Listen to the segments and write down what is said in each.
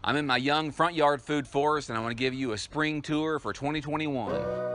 I'm in my young front yard food forest and I want to give you a spring tour for 2021.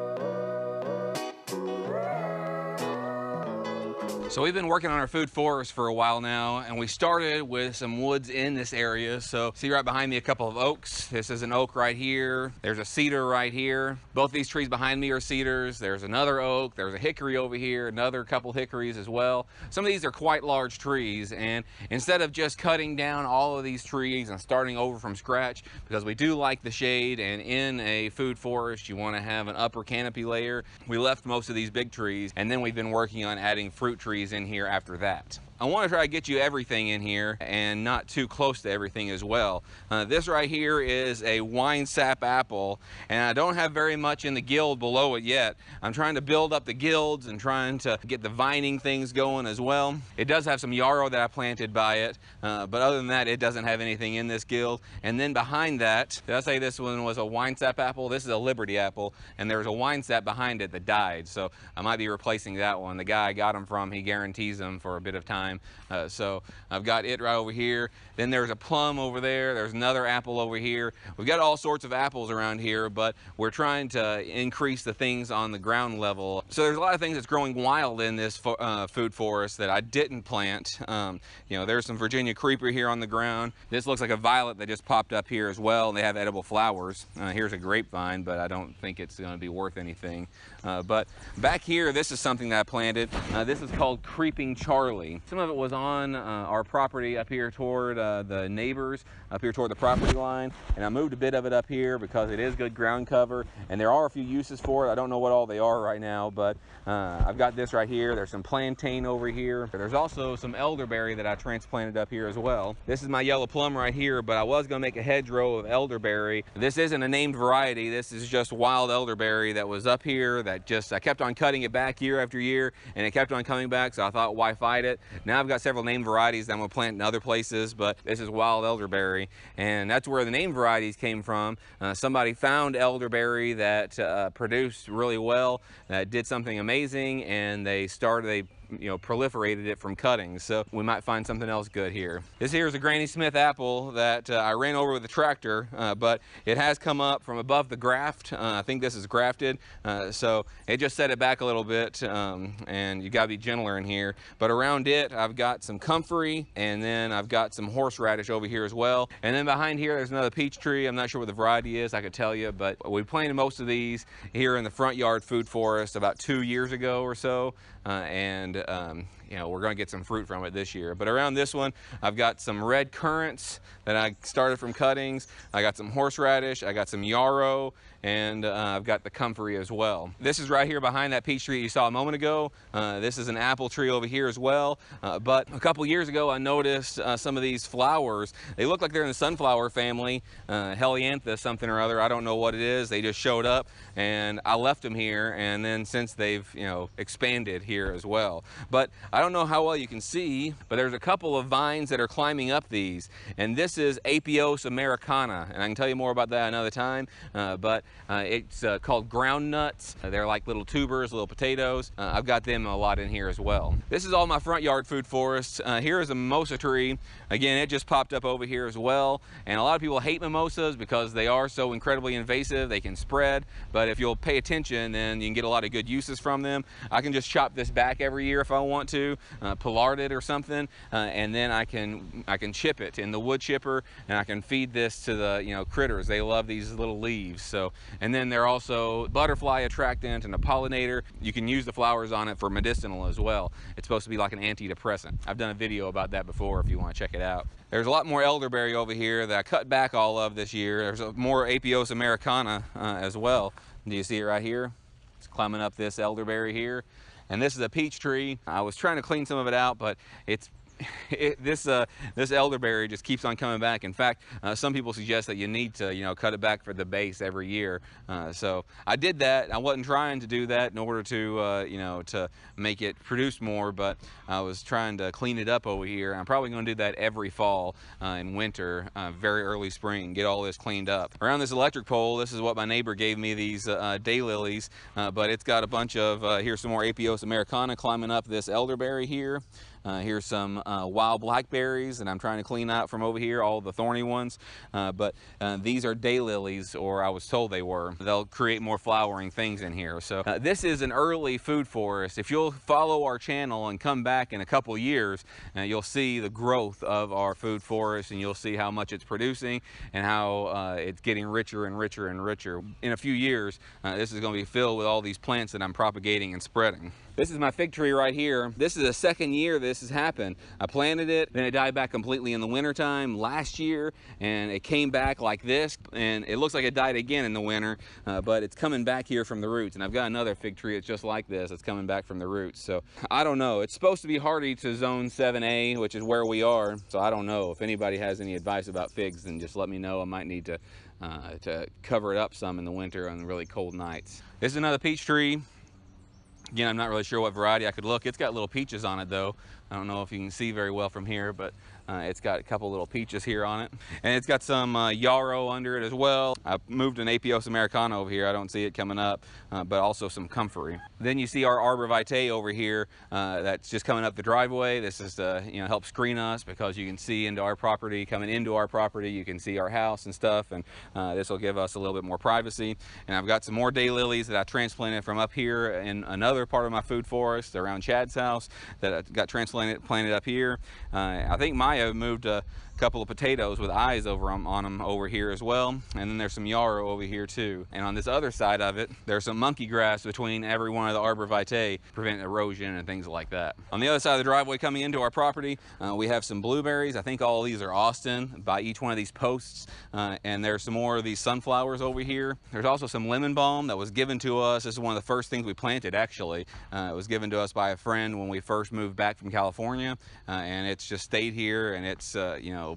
So we've been working on our food forest for a while now, and we started with some woods in this area. So see right behind me a couple of oaks. This is an oak right here. There's a cedar right here. Both these trees behind me are cedars. There's another oak. There's a hickory over here, another couple hickories as well. Some of these are quite large trees, and instead of just cutting down all of these trees and starting over from scratch, because we do like the shade, and in a food forest you want to have an upper canopy layer, we left most of these big trees, and then we've been working on adding fruit trees in here after that. I want to try to get you everything in here and not too close to everything as well. This right here is a wine sap apple, and I don't have very much in the guild below it yet. I'm trying to build up the guilds and trying to get the vining things going as well. It does have some yarrow that I planted by it, but other than that, it doesn't have anything in this guild. And then behind that, did I say this one was a wine sap apple? This is a Liberty apple, and there's a wine sap behind it that died, so I might be replacing that one. The guy I got them from, he guarantees them for a bit of time. So I've got it right over here. Then there's a plum over there. There's another apple over here. We've got all sorts of apples around here, but we're trying to increase the things on the ground level. So there's a lot of things that's growing wild in this food forest that I didn't plant. You know, there's some Virginia creeper here on the ground. This looks like a violet that just popped up here as well, and they have edible flowers. Here's a grapevine, but I don't think it's going to be worth anything. But back here, this is something that I planted. This is called Creeping Charlie. Some of it was on our property up here toward the neighbors, up here toward the property line, and I moved a bit of it up here because it is good ground cover, and there are a few uses for it. I don't know what all they are right now, but I've got this right here. There's some plantain over here. There's also some elderberry that I transplanted up here as well. This is my yellow plum right here, but I was going to make a hedgerow of elderberry. This isn't a named variety. This is just wild elderberry that was up here that just, I kept on cutting it back year after year, and it kept on coming back, so I thought, why fight it? Now I've got several named varieties that I'm going to plant in other places, but this is wild elderberry, and that's where the named varieties came from. Somebody found elderberry that produced really well, that did something amazing, and they proliferated it from cuttings. So we might find something else good here. This here is a Granny Smith apple that I ran over with a tractor, but it has come up from above the graft. I think this is grafted, so it just set it back a little bit, and you gotta be gentler in here. But around it, I've got some comfrey, and then I've got some horseradish over here as well. And then behind here, there's another peach tree. I'm not sure what the variety is, I could tell you, but we planted most of these here in the front yard food forest about 2 years ago or so, you know, we're going to get some fruit from it this year. But around this one, I've got some red currants that I started from cuttings. I got some horseradish, I got some yarrow, and I've got the comfrey as well. This is right here behind that peach tree you saw a moment ago. This is an apple tree over here as well. But a couple years ago, I noticed some of these flowers. They look like they're in the sunflower family, Helianthus something or other. I don't know what it is. They just showed up, and I left them here. And then since they've, you know, expanded here as well. But I don't know how well you can see, but there's a couple of vines that are climbing up these, and this is Apios americana, and I can tell you more about that another time, but it's called ground nuts. They're like little tubers, little potatoes. I've got them a lot in here as well. This is all my front yard food forest. Here is a mimosa tree. Again, it just popped up over here as well, and a lot of people hate mimosas because they are so incredibly invasive. They can spread, but if you'll pay attention, then you can get a lot of good uses from them. I can just chop this back every year if I want to, pollard it or something, and then I can chip it in the wood chipper, and I can feed this to the critters. They love these little leaves. So, and then they're also butterfly attractant and a pollinator. You can use the flowers on it for medicinal as well. It's supposed to be like an antidepressant. I've done a video about that before if you want to check it out. There's a lot more elderberry over here that I cut back all of this year. There's more Apios americana as well. Do you see it right here? It's climbing up this elderberry here. And this is a peach tree. I was trying to clean some of it out, but this elderberry just keeps on coming back. In fact, some people suggest that you need to cut it back for the base every year. So I did that. I wasn't trying to do that in order to to make it produce more, but I was trying to clean it up over here. I'm probably going to do that every fall and winter, very early spring, get all this cleaned up. Around this electric pole, this is what my neighbor gave me, these daylilies, but it's got a bunch of here's some more Apios americana climbing up this elderberry here. Here's some wild blackberries that I'm trying to clean out from over here, all the thorny ones. But these are daylilies, or I was told they were. They'll create more flowering things in here. So this is an early food forest. If you'll follow our channel and come back in a couple years, you'll see the growth of our food forest, and you'll see how much it's producing and how it's getting richer and richer and richer. In a few years, this is going to be filled with all these plants that I'm propagating and spreading. This is my fig tree right here. This is the second year this has happened. I planted it, then it died back completely in the wintertime last year, and it came back like this, and it looks like it died again in the winter, but it's coming back here from the roots. And I've got another fig tree that's just like this. It's coming back from the roots. So I don't know. It's supposed to be hardy to zone 7A, which is where we are. So I don't know. If anybody has any advice about figs, then just let me know. I might need to cover it up some in the winter on really cold nights. This is another peach tree. Again, I'm not really sure what variety I could look. It's got little peaches on it though. I don't know if you can see very well from here, but it's got a couple little peaches here on it. And it's got some yarrow under it as well. I moved an Apios americana over here. I don't see it coming up, but also some comfrey. Then you see our arbor vitae over here that's just coming up the driveway. This is to help screen us, because you can see into our property. Coming into our property, you can see our house and stuff, and this will give us a little bit more privacy. And I've got some more daylilies that I transplanted from up here in another part of my food forest around Chad's house that I got planted up here. I think Maya moved a couple of potatoes with eyes on them over here as well, and then there's some yarrow over here too. And on this other side of it, there's some monkey grass between every one of the arbor vitae, preventing erosion and things like that. On the other side of the driveway coming into our property, we have some blueberries. I think all of these are Austin by each one of these posts, and there's some more of these sunflowers over here. There's also some lemon balm that was given to us. This is one of the first things we planted, actually. It was given to us by a friend when we first moved back from California, and it's just stayed here, and it's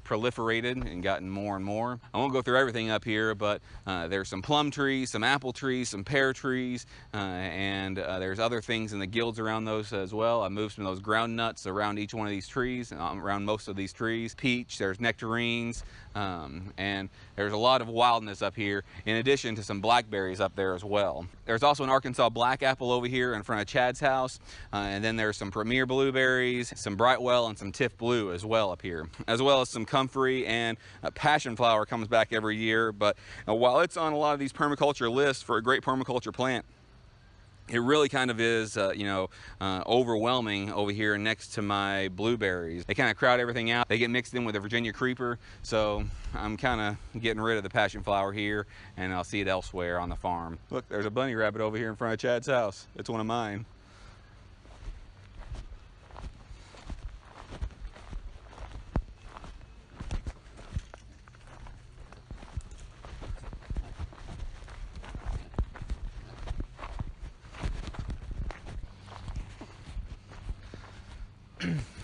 proliferated and gotten more and more. I won't go through everything up here, but there's some plum trees, some apple trees, some pear trees, and there's other things in the guilds around those as well. I moved some of those ground nuts around each one of these trees, around most of these trees. Peach, there's nectarines, and there's a lot of wildness up here, in addition to some blackberries up there as well. There's also an Arkansas black apple over here in front of Chad's house, and then there's some premier blueberries, some Brightwell, and some Tiff blue as well up here, as well as some comfrey, and passion flower comes back every year. But while it's on a lot of these permaculture lists for a great permaculture plant, it really kind of is, overwhelming over here next to my blueberries. They kind of crowd everything out. They get mixed in with the Virginia creeper, so I'm kind of getting rid of the passion flower here, and I'll see it elsewhere on the farm. Look, there's a bunny rabbit over here in front of Chad's house. It's one of mine.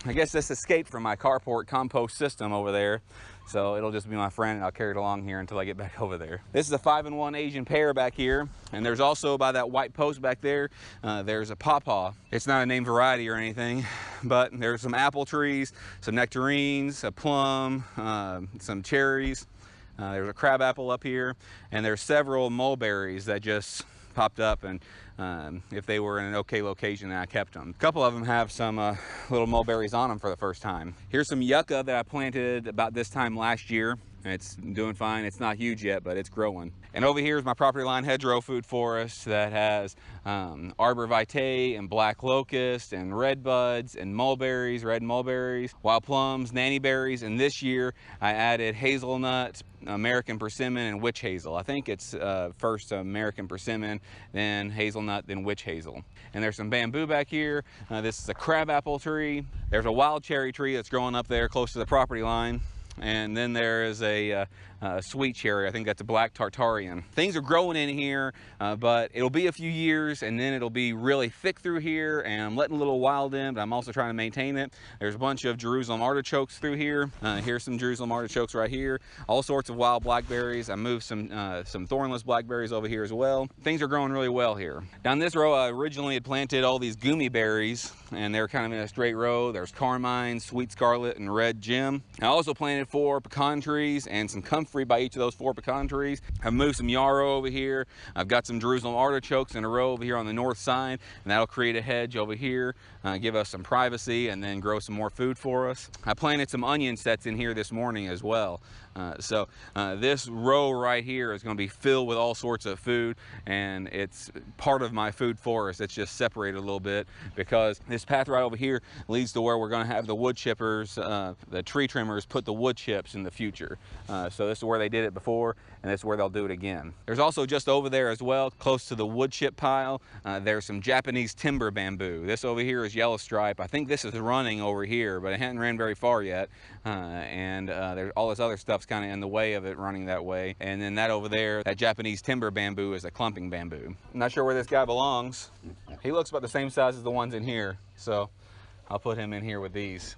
I guess this escaped from my carport compost system over there, so it'll just be my friend, and I'll carry it along here until I get back over there. This is a 5-in-1 Asian pear back here, and there's also by that white post back there, there's a pawpaw. It's not a named variety or anything, but there's some apple trees, some nectarines, a plum, some cherries. There's a crab apple up here, and there's several mulberries that just popped up, and if they were in an okay location, then I kept them. A couple of them have some little mulberries on them for the first time. Here's some yucca that I planted about this time last year. It's doing fine. It's not huge yet, but it's growing. And over here is my property line hedgerow food forest that has arbor vitae and black locust and red buds and mulberries, red mulberries, wild plums, nanny berries, and this year I added hazelnut, American persimmon, and witch hazel. I think it's first American persimmon, then hazelnut, then witch hazel. And there's some bamboo back here. This is a crabapple tree. There's a wild cherry tree that's growing up there close to the property line. And then there is a sweet cherry. I think that's a black Tartarian. Things are growing in here, but it'll be a few years, and then it'll be really thick through here, and I'm letting a little wild in, but I'm also trying to maintain it. There's a bunch of Jerusalem artichokes through here. Here's some Jerusalem artichokes right here. All sorts of wild blackberries. I moved some thornless blackberries over here as well. Things are growing really well here. Down this row, I originally had planted all these gummy berries, and they're kind of in a straight row. There's carmine, sweet scarlet, and red gem. I also planted planted 4 pecan trees and some comfrey by each of those 4 pecan trees. I've moved some yarrow over here. I've got some Jerusalem artichokes in a row over here on the north side, and that'll create a hedge over here, give us some privacy, and then grow some more food for us. I planted some onion sets in here this morning as well. So this row right here is going to be filled with all sorts of food, and it's part of my food forest. It's just separated a little bit because this path right over here leads to where we're going to have the wood chippers, the tree trimmers, put the wood chips in the future. So this is where they did it before, and this is where they'll do it again. There's also just over there as well, close to the wood chip pile, there's some Japanese timber bamboo. This over here is yellow stripe. I think this is running over here, but it hasn't ran very far yet. And there's all this other stuff's kind of in the way of it running that way. And then that over there, that Japanese timber bamboo, is a clumping bamboo. I'm not sure where this guy belongs. He looks about the same size as the ones in here, so I'll put him in here with these.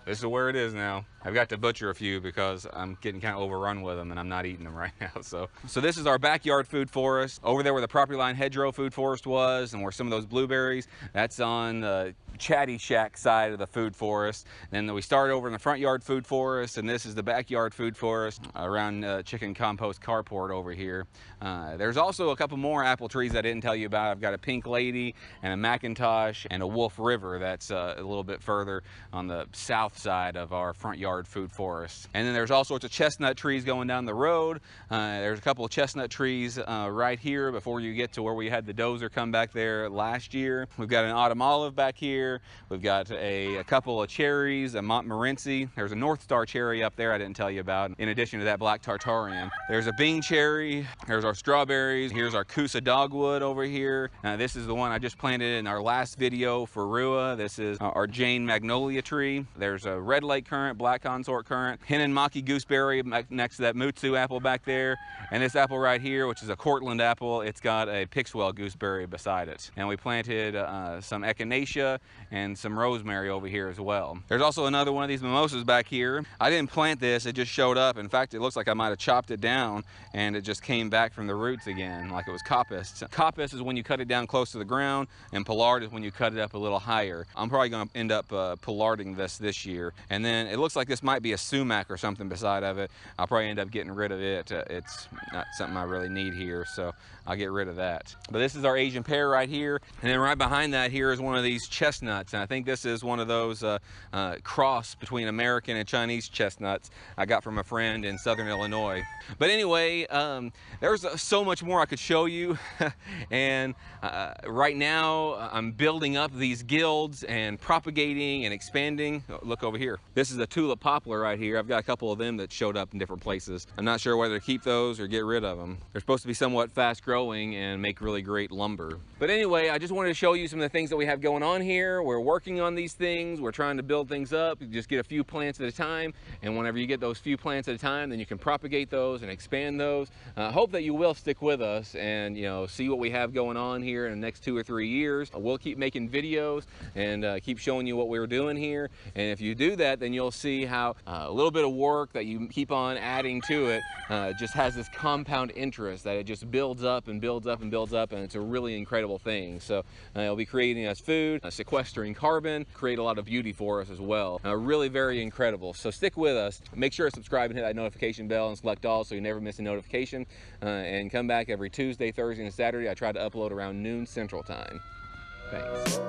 This is where it is now. I've got to butcher a few because I'm getting kind of overrun with them and I'm not eating them right now. So this is our backyard food forest. Over there where the property line hedgerow food forest was and where some of those blueberries, that's on the Chatty Shack side of the food forest. And then we started over in the front yard food forest, and this is the backyard food forest around chicken compost carport over here. There's also a couple more apple trees I didn't tell you about. I've got a Pink Lady and a Macintosh and a Wolf River that's a little bit further on the south side of our front yard food forest. And then there's all sorts of chestnut trees going down the road. There's a couple of chestnut trees right here before you get to where we had the dozer come back there last year. We've got an autumn olive back here. We've got a couple of cherries, a Montmorency. There's a North Star cherry up there I didn't tell you about, in addition to that black tartarian. There's a Bing cherry. There's our strawberries. Here's our Coosa dogwood over here. This is the one I just planted in our last video for Rua. This is our Jane magnolia tree. There's a red lake currant, black consort currant, Hinenmaki gooseberry next to that Mutsu apple back there. And this apple right here, which is a Cortland apple, it's got a Pixwell gooseberry beside it. And we planted some echinacea and some rosemary over here as well. There's also another one of these mimosas back here. I didn't plant this, it just showed up. In fact, it looks like I might have chopped it down and it just came back from the roots again, like it was coppice. Coppice is when you cut it down close to the ground, and pollard is when you cut it up a little higher. I'm probably gonna end up pollarding this year. And then it looks like this might be a sumac or something beside of it. I'll probably end up getting rid of it. It's not something I really need here, so I'll get rid of that. But this is our Asian pear right here. And then right behind that here is one of these chestnuts. And I think this is one of those cross between American and Chinese chestnuts I got from a friend in Southern Illinois. But anyway, there's so much more I could show you. And right now I'm building up these guilds and propagating and expanding. Oh, look over here. This is a tulip poplar right here. I've got a couple of them that showed up in different places. I'm not sure whether to keep those or get rid of them. They're supposed to be somewhat fast growing and make really great lumber. But anyway, I just wanted to show you some of the things that we have going on here. We're working on these things. We're trying to build things up. You just get a few plants at a time. And whenever you get those few plants at a time, then you can propagate those and expand those. Hope that you will stick with us and, you know, see what we have going on here in the next 2 or 3 years. We'll keep making videos and keep showing you what we're doing here. And if you do that, then you'll see how a little bit of work that you keep on adding to it just has this compound interest, that it just builds up and builds up and builds up, and it's a really incredible thing. So it'll be creating us food, sequestering carbon, create a lot of beauty for us as well. Really very incredible. So stick with us. Make sure to subscribe and hit that notification bell and select all so you never miss a notification. And come back every Tuesday, Thursday, and Saturday. I try to upload around noon Central Time. Thanks.